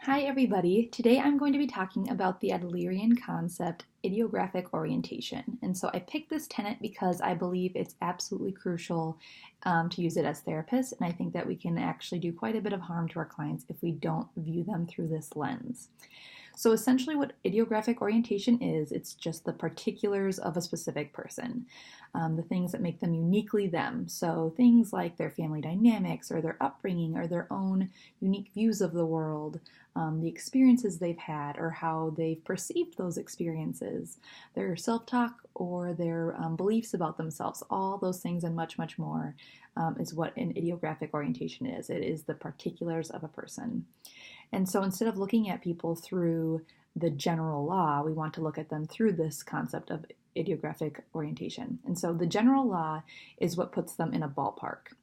Hi everybody. Today I'm going to be talking about the Adlerian concept, idiographic orientation. And so I picked this tenet because I believe it's absolutely crucial to use it as therapists, and I think that we can actually do quite a bit of harm to our clients if we don't view them through this lens. So essentially what idiographic orientation is, it's just the particulars of a specific person, the things that make them uniquely them. So things like their family dynamics or their upbringing or their own unique views of the world, the experiences they've had or how they've perceived those experiences, their self-talk or their beliefs about themselves, all those things and much, much more is what an idiographic orientation is. It is the particulars of a person. And so instead of looking at people through the general law, we want to look at them through this concept of idiographic orientation. And so the general law is what puts them in a ballpark,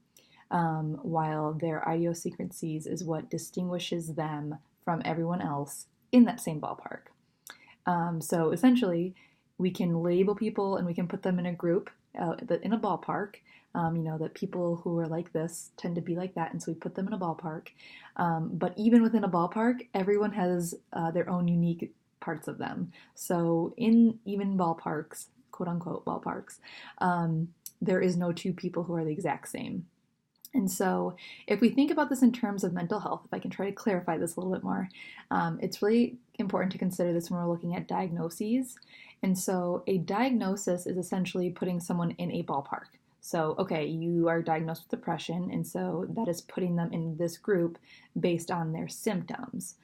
while their idiosyncrasies is what distinguishes them from everyone else in that same ballpark. So essentially, we can label people and we can put them in a group, in a ballpark. That people who are like this tend to be like that, and so we put them in a ballpark. But even within a ballpark, everyone has their own unique parts of them. So in even ballparks, quote unquote ballparks, there is no two people who are the exact same. And so if we think about this in terms of mental health, if I can try to clarify this a little bit more, it's really important to consider this when we're looking at diagnoses. And so a diagnosis is essentially putting someone in a ballpark. So, okay, you are diagnosed with depression, and so that is putting them in this group based on their symptoms.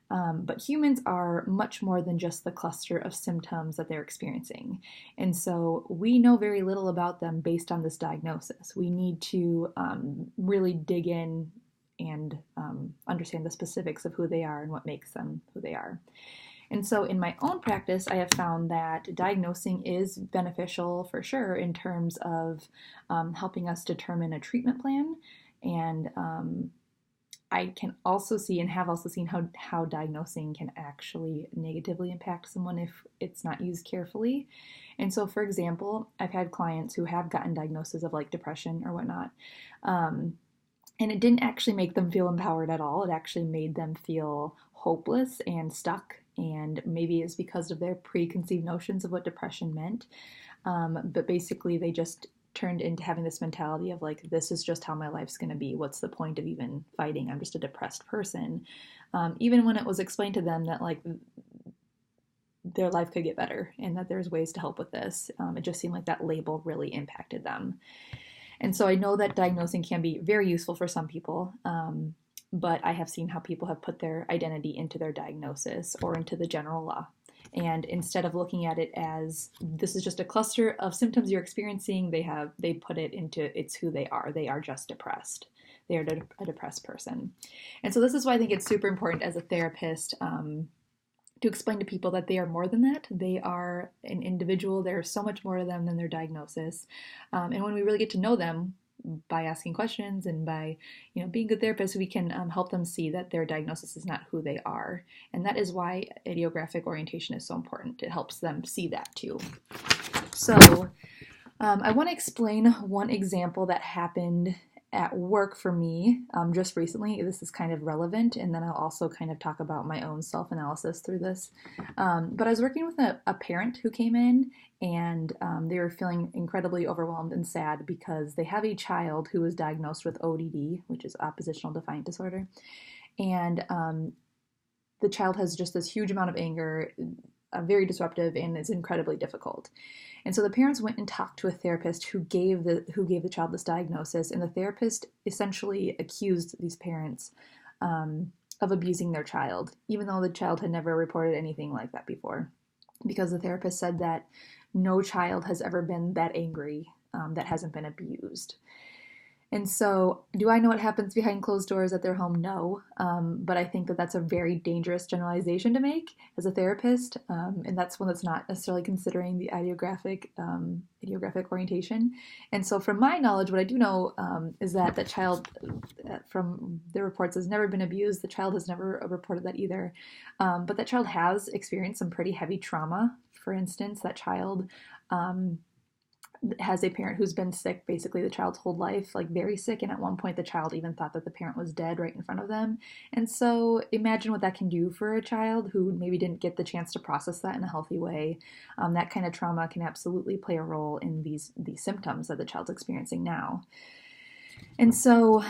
But humans are much more than just the cluster of symptoms that they're experiencing. And so we know very little about them based on this diagnosis. We need to really dig in and understand the specifics of who they are and what makes them who they are. And so in my own practice, I have found that diagnosing is beneficial for sure in terms of helping us determine a treatment plan. And I can also see and have also seen how diagnosing can actually negatively impact someone if it's not used carefully. And so, for example, I've had clients who have gotten diagnoses of like depression or whatnot. And it didn't actually make them feel empowered at all. It actually made them feel hopeless and stuck. And maybe it's because of their preconceived notions of what depression meant. But basically, they just turned into having this mentality of like, this is just how my life's going to be. What's the point of even fighting? I'm just a depressed person. Even when it was explained to them that like their life could get better and that there's ways to help with this, it just seemed like that label really impacted them. And so I know that diagnosing can be very useful for some people, but I have seen how people have put their identity into their diagnosis or into the general law. And instead of looking at it as this is just a cluster of symptoms you're experiencing, they put it into it's who they are. They are just depressed. They are a depressed person. And so this is why I think it's super important as a therapist to explain to people that they are more than that. They are an individual. There's so much more to them than their diagnosis. And when we really get to know them by asking questions and by being good therapists, we can help them see that their diagnosis is not who they are. And that is why idiographic orientation is so important. It helps them see that too. So I want to explain one example that happened at work for me just recently. This is kind of relevant, and then I'll also kind of talk about my own self-analysis through this. But I was working with a parent who came in, and they were feeling incredibly overwhelmed and sad because they have a child who was diagnosed with ODD, which is oppositional defiant disorder. And the child has just this huge amount of anger, very disruptive, and is incredibly difficult. And so the parents went and talked to a therapist who gave the child this diagnosis, and the therapist essentially accused these parents of abusing their child, even though the child had never reported anything like that before, because the therapist said that no child has ever been that angry that hasn't been abused. And so, do I know what happens behind closed doors at their home? No. But I think that that's a very dangerous generalization to make as a therapist. And that's one that's not necessarily considering the idiographic orientation. And so from my knowledge, what I do know is that the child, from the reports, has never been abused. The child has never reported that either. But that child has experienced some pretty heavy trauma. For instance, that child has a parent who's been sick basically the child's whole life, like very sick, and at one point the child even thought that the parent was dead right in front of them. And so imagine what that can do for a child who maybe didn't get the chance to process that in a healthy way. That kind of trauma can absolutely play a role in these symptoms that the child's experiencing now. And so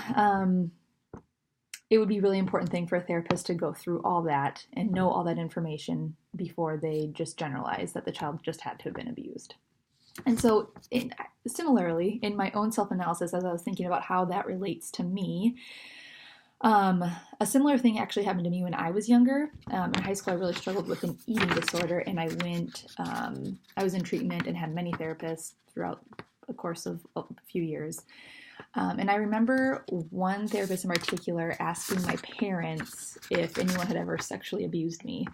it would be a really important thing for a therapist to go through all that and know all that information before they just generalize that the child just had to have been abused. And so, similarly, in my own self-analysis, as I was thinking about how that relates to me, a similar thing actually happened to me when I was younger. In high school, I really struggled with an eating disorder, and I was in treatment and had many therapists throughout the course of a few years. And I remember one therapist in particular asking my parents if anyone had ever sexually abused me,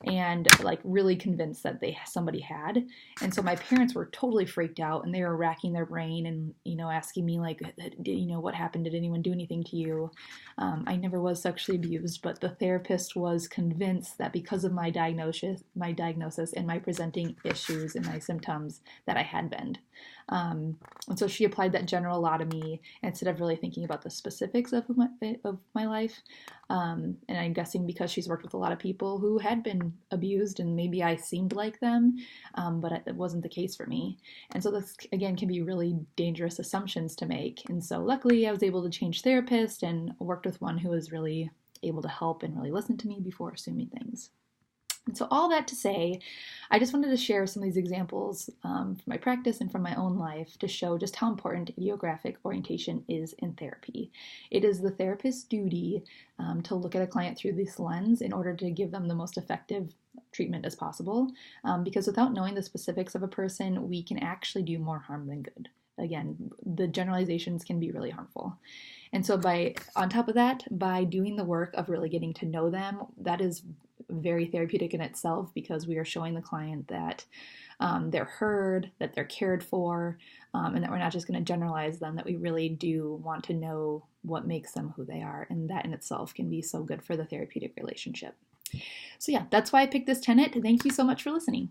and like really convinced that somebody had. And so my parents were totally freaked out, and they were racking their brain and, asking me like, what happened? Did anyone do anything to you? I never was sexually abused, but the therapist was convinced that because of my diagnosis and my presenting issues and my symptoms that I had been. And so she applied that generalotomy instead of really thinking about the specifics of my life. And I'm guessing because she's worked with a lot of people who had been abused, and maybe I seemed like them, but it wasn't the case for me. And so this, again, can be really dangerous assumptions to make. And so luckily I was able to change therapists and worked with one who was really able to help and really listen to me before assuming things. And so all that to say, I just wanted to share some of these examples from my practice and from my own life to show just how important idiographic orientation is in therapy. It is the therapist's duty to look at a client through this lens in order to give them the most effective treatment as possible, because without knowing the specifics of a person, we can actually do more harm than good. Again, the generalizations can be really harmful. And so on top of that, by doing the work of really getting to know them, that is very therapeutic in itself, because we are showing the client that they're heard, that they're cared for, and that we're not just going to generalize them, that we really do want to know what makes them who they are. And that in itself can be so good for the therapeutic relationship. So yeah, that's why I picked this tenet. Thank you so much for listening.